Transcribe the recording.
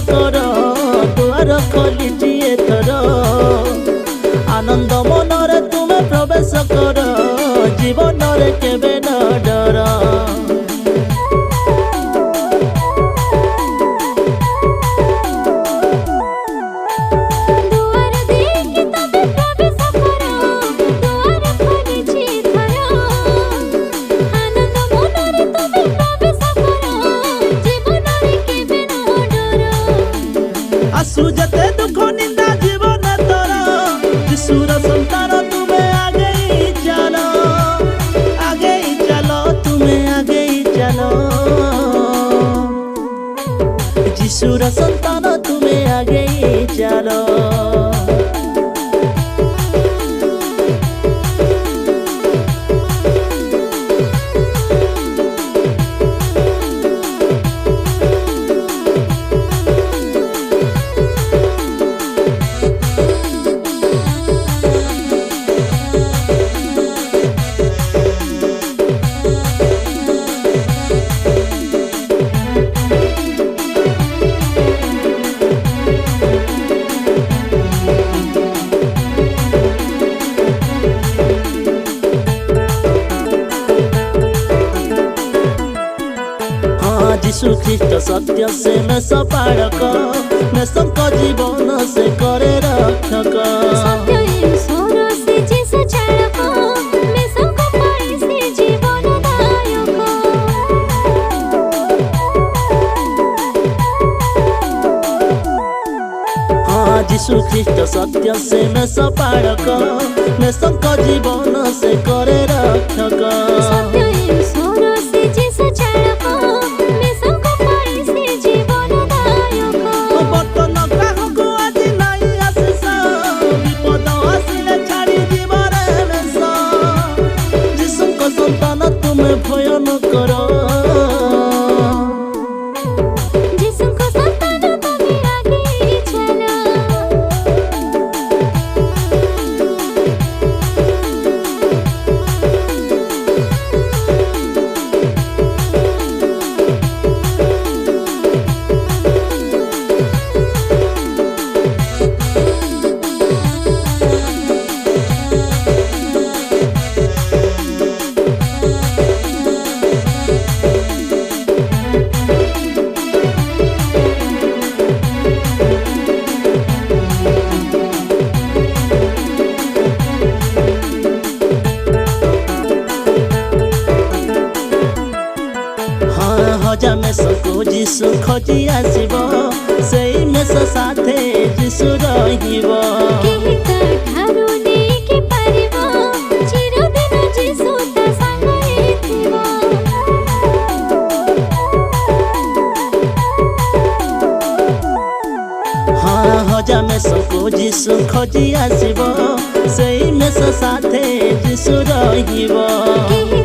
कर दुआर खोली एथर आनंद मनरे तुमे प्रवेश कर जीवन रे केबे न डर आसु जते दुख निंदा जीवन तोर यीशुर संतान तुमे आगे ही चलो तुमे आगे ही चलो यीशुर संतान तुमे आगे ही चलो यीशु ख्रीष्ट सत्य से मैं सपाड़क मैं संक जीवन से करे रक्षक सत्य ईश्वर से यीशु चालक मैं संक पाई से जीवन दायक हाँ यीशु ख्रीष्ट सत्य से मैं सपाड़क मैं संक जीवन से करे रक्षक सत्य ईश्वर से यीशु चालक तुमे भय न कर यीशु को संतान तुमे आगे चलो हजा में सबको यीशु खोजी आसीब से मेस साथे यीशु रहिब केहि काठारो नेकी पारिब चिरदिन यीशु ता संगे थिब हाँ हजा में सबको यीशु खोजी आसीब से मेस साथे यीशु रहिब केहि